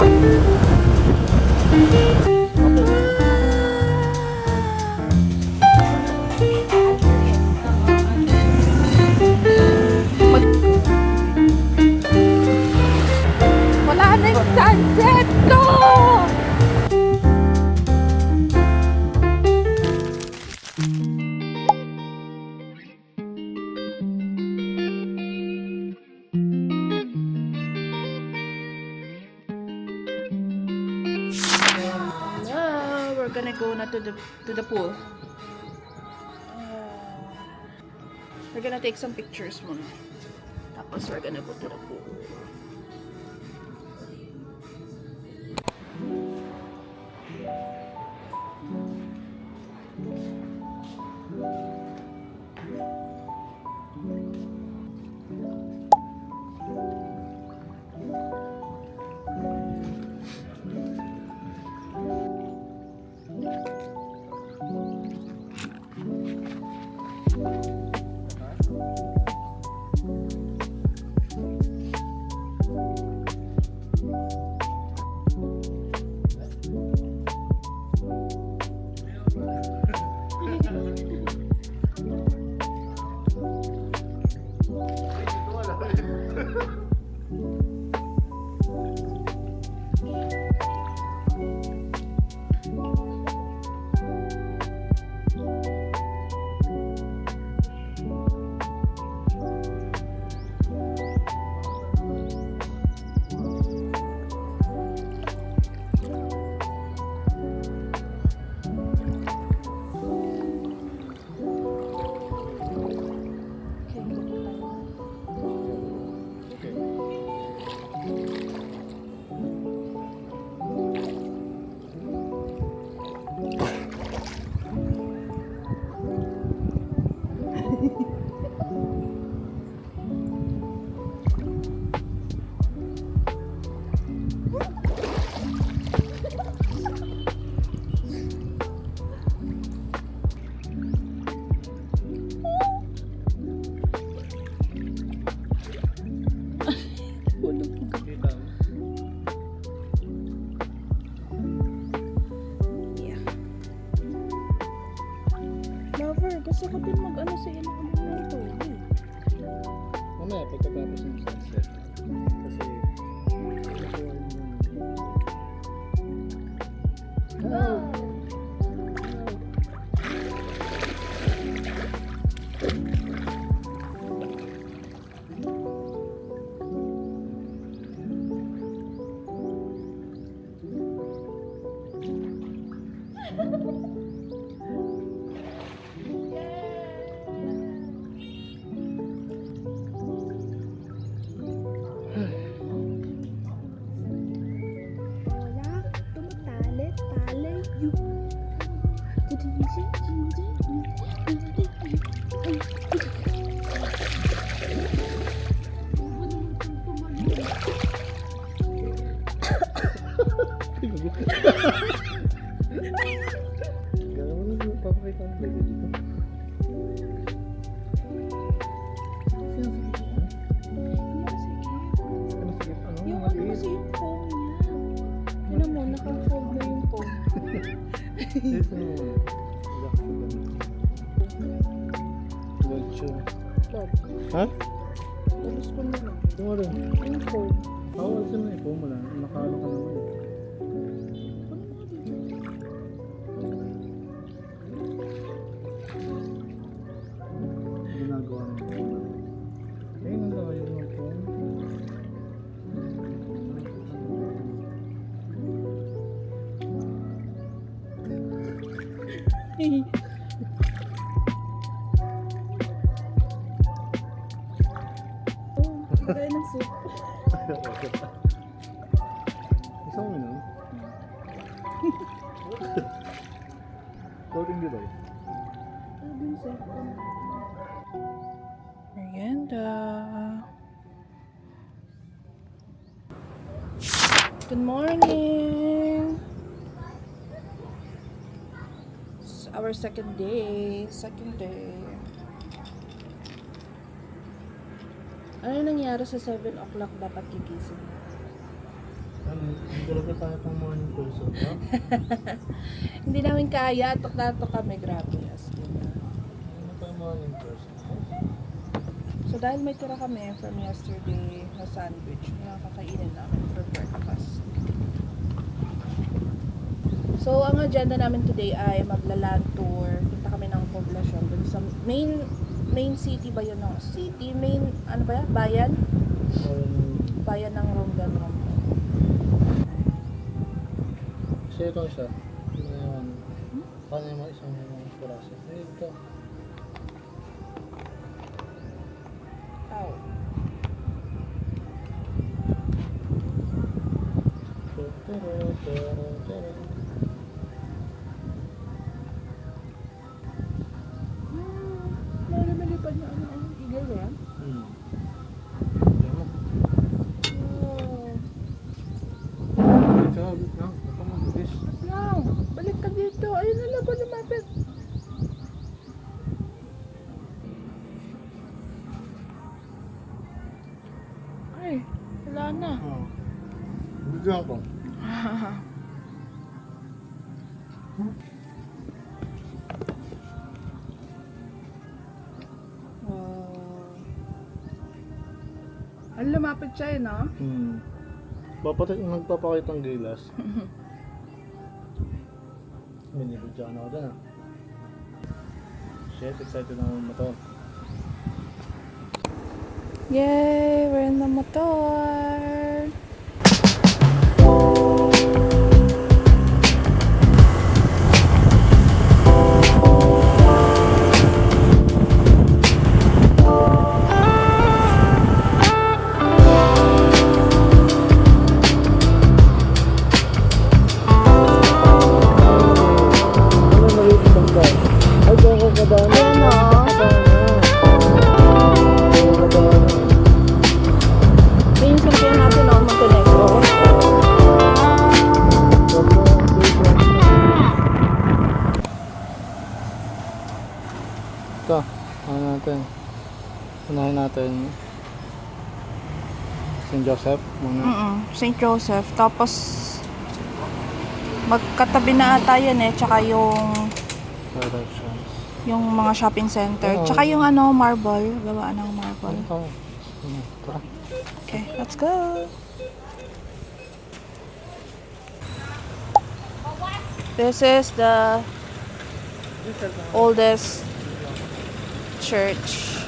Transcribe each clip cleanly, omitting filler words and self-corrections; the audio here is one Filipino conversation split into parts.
Wala na yung sunset ko! Hello, we're gonna go na to the pool. We're gonna take some pictures muna. Tapos we're gonna go to the pool. Gusto ko din mag-ano sa ilalim na ito. Mamaya, pagkatapos ng sunset. Kasi, gano'n mo na papakita ang play dito. Yung ano kasi yung phone niya. Tignan mo, naka-fold na yung phone. Ito mo. Relax na lang. Love. Ha? Tapos ko na lang. Ito rin. Yung phone. Bawal siya na ipo mo lang. Nakalo ka naman. Ginagawa mo. Ayun ang layo ng phone. Kaya ng soup. Isang mo na. Floating device. Merienda. Good morning. It's our second day. Ano nangyari sa 7 o'clock dapat gigising? Ano Hindi talaga tayo pang morning person, ha? Hindi namin kaya. Tok-tatok kami. Grabe. As in. Hindi tayo morning person. So dahil may tira kami from yesterday na sandwich, na kakainin namin for breakfast. So ang agenda namin today ay magla-land tour. Punta kami ng poblasyon dun sa main city ba yun? No? City, main, ano ba yan? Bayan? Bayan ng Romblon. Kasi ito isa. Ano yung paano yung mga isang puraso? Ay, ito. Ow. Malipad na ano. Eagle ba yan? Oh. Wait lang. Ito mag-bis. Lang, balik ka dito. Ayun na lang ba lumapit? Ay, wala na. Oo. Bigyan ako. Oh. Ang lumapit siya eh, no? Nagpapakita ng gilas. Binibidyan ako dyan, ah. Shit, excited na naman ito. Yay! We're in the motor! Ano yung maliit ng bangka? Ay, baka kadaan. Ayun o. Minsan kaya natin o, Montenegro. Ito, ano natin? Unahin natin St. Joseph muna. St. Joseph. Tapos, magkatabi na ata yun eh. Tsaka Directions. yung mga shopping center. Oo. Tsaka yung ano, marble. Gawaan ng marble. Ito. Tara. Okay, let's go. This is the oldest church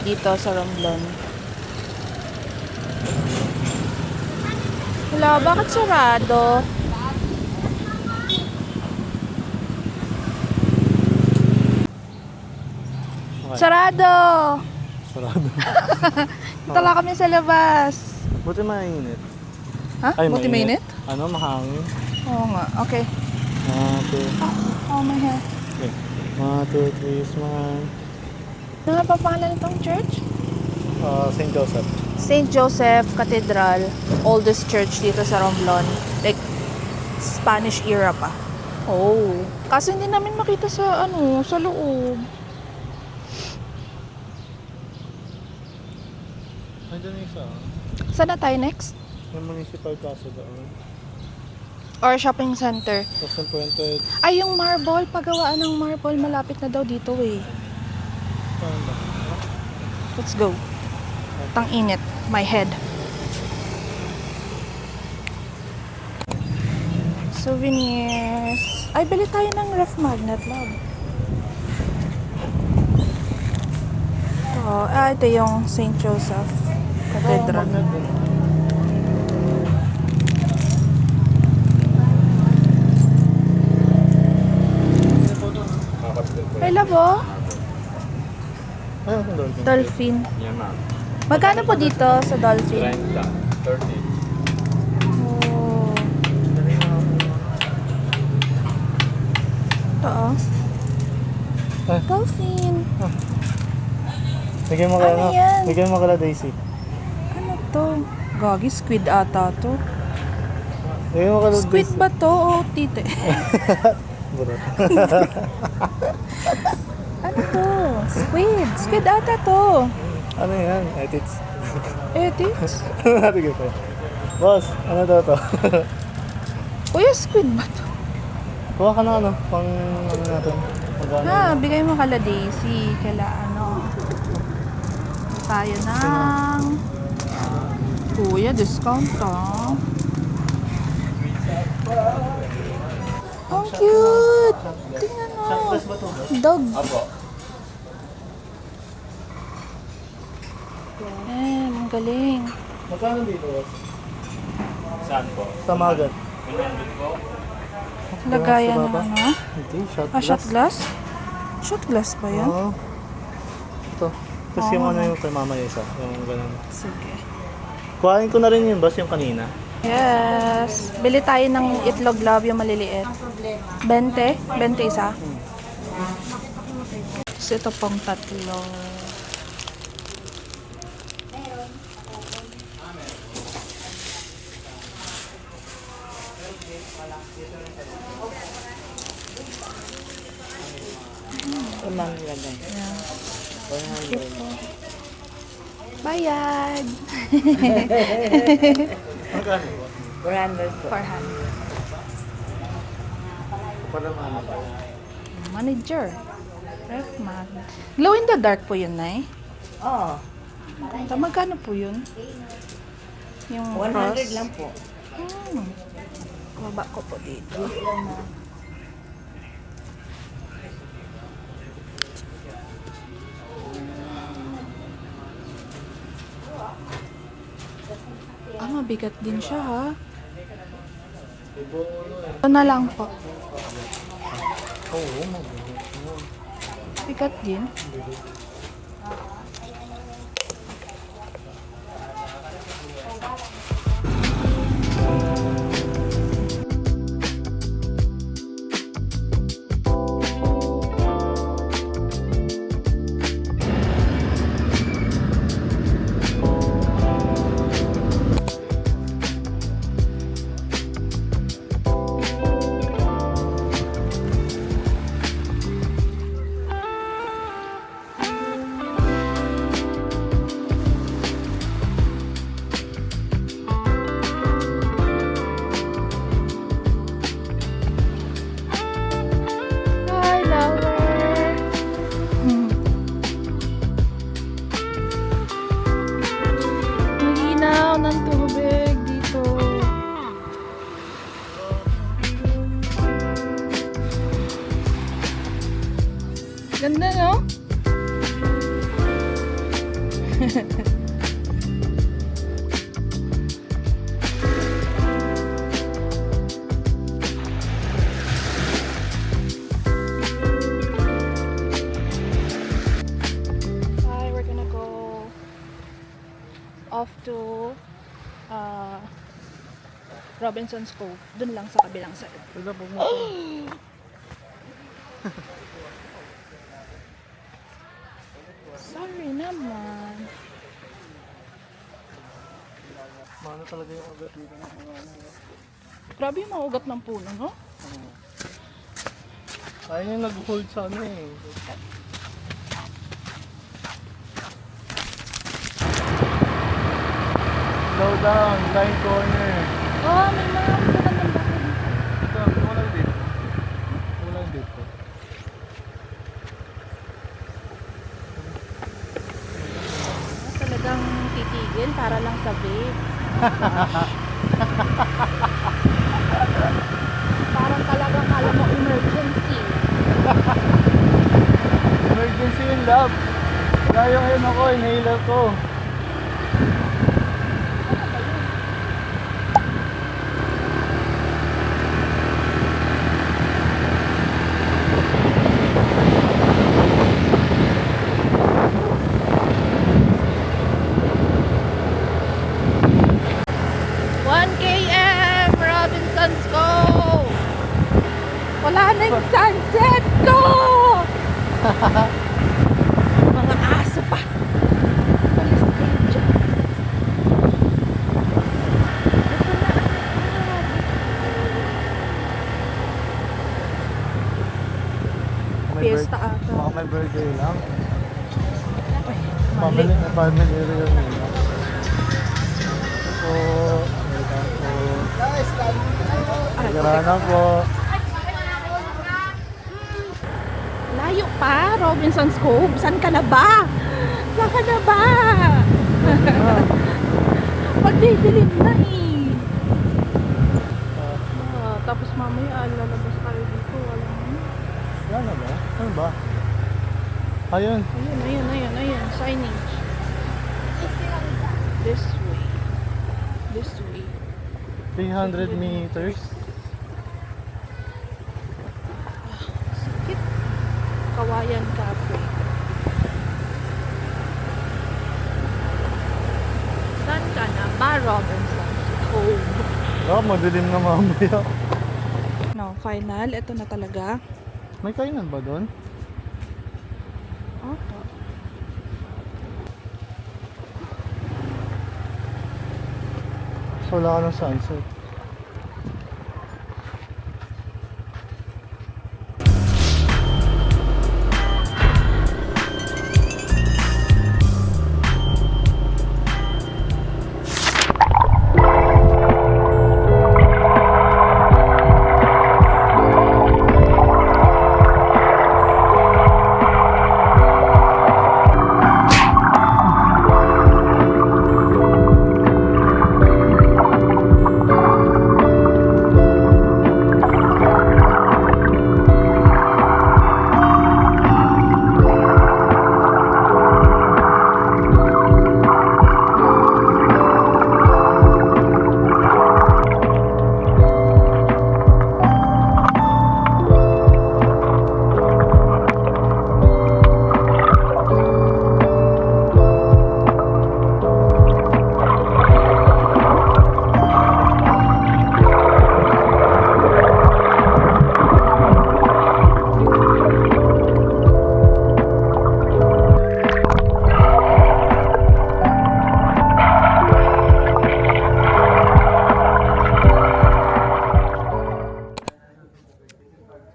dito sa Romblon. Wala, bakit sarado? Okay. Sarado! Sarado. Dito lang kami sa labas. Buti mainit. Ha? Buti mainit? Ano, mahangin. Oo nga, okay. 1, 2, Oh my hair. okay. 1, 2, 3, smile. Ano nga pa pangalan itong church? St. Joseph. St. Joseph Cathedral, oldest church dito sa Romblon. Like, Spanish era pa. Oh. Kaso hindi namin makita sa, sa loob. Nandiyan yung isa. Saan na tayo next? Yung municipal plaza doon. Or shopping center? Tapos yung Puente. Ay, yung marble. Paggawaan ng marble. Malapit na daw dito eh. Saan ba? Let's go. Tang init. My head. Souvenirs. Ay, bili tayo ng ref magnet, love. Ito yung St. Joseph Cathedral. Ay, labo. Ay, ang dolphin. Dolphin. Yan ma'am. Magkano po dito sa dolphin? 30. Oh. Ito oh. Ay. Dolphin. Bigyan mo Ano kala, yan? bigyan mo kala Daisy. Ano to? Gagi, squid ata to. Bigyan mo kala Squid Daisy. ba to o tite? Burot. Ano to? Squid. Squid ata to. Ano yan? Etits. Ethics? Natigil ko. Boss, ano daw to? Kuya, squid ba to? Kuha ka na ano, pang ano natin. Magkano Ha, yun? bigay mo kala Daisy, kala ano. Tayo ng... Kuya, discount ah. Ang cute! Tingnan mo. Shotglass ba to, boss? Dog. Apo. Ang galing. Magkano dito, boss? Saan po? Sa Magat. 100 po? Lagayan Sa ng baba? ano? Hindi, shot Ah, glass. shot glass? Shot glass ba yan? Oo. Ito. Tapos Oo yung nga. ano yung kay mama isa. Yung ganun. Sige. Kuhain ko na rin yun, boss, yung kanina. Yes. Bili tayo ng itlog love yung maliliit. 20? 20 isa? So, ito pong tatlo. Unang lagay. Yeah. 100. Bayad! Magkano, boss? 400 po. 400. Para ano ba? Manager. Ref mag. Glow in the dark po yun, Nay? Oo. Magkano po yun? Yung 100 cross? lang po. Baba ko po dito. Ah, mabigat din siya ha. Ito na lang po. Oo, mabigat. Bigat din. Hi, lover! Ang linaw ng tubig dito. Ganda, no? Hi, we're gonna go off to Robinson's Cove. Dun lang sa kabilang side. Wala po mo. Sorry naman. Mano talaga yung ugat dito. Grabe yung mga ugat ng puno, no? Ayun yung nag-hold sa ano eh. Slow down, blind corner. Oh, may mga magandang bako dito. Ito, wala dito. Wala dito. Talagang titigil para lang sa vape. Parang talagang alam mo emergency. Emergency in love. Layo ngayon ako, inhaler ko. Robinson's Cove! Wala na yung sunset ko! Mga aso pa. Alis kayo dyan. Fiesta ata. Baka may birthday lang. Ay, mali. Family area yun. So, wait Tara na po. Layo pa, Robinson's Cove. Saan ka na ba? Saan ka na ba? Pagdidilim na eh. Tapos mamaya lalabas tayo dito. Wala na ba? Ano ba? Ayun. Ayun. Signage. This way. 300 meters. Sikit. Kawayan Cafe. Saan ka na ba, Robinson's Cove? Madilim na mamaya. No, final. Ito na talaga. May kainan ba doon? Opo. So, wala ka ng sunset.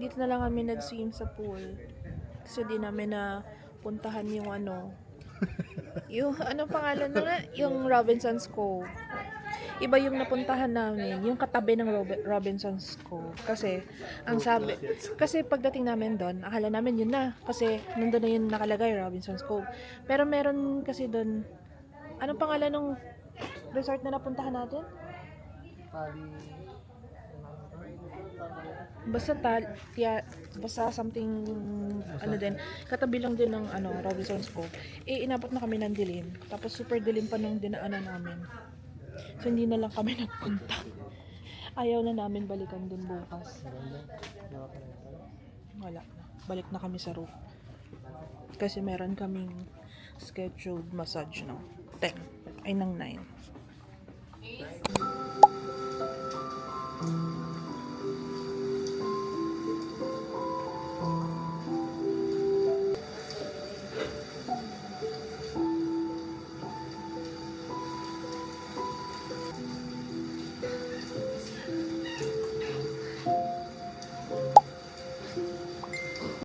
Dito na lang kami nag-swim sa pool. Kasi di namin na puntahan yung yung ano pangalan na nga? Yung Robinson's Cove. Iba yung napuntahan namin, yung katabi ng Robinson's Cove. Kasi, kasi pagdating namin doon, akala namin yun na. Kasi, nandun na yun nakalagay, Robinson's Cove. Pero meron kasi doon, anong pangalan ng resort na napuntahan natin? Basta something ano din, katabi lang din ng Robinson's Cove. Inabot na kami ng dilim. Tapos super dilim pa nung dinaanan namin. So hindi na lang kami nagpunta. Ayaw na namin balikan din bukas. Wala na. Balik na kami sa room. Kasi meron kaming scheduled massage ng 10 ay ng 9.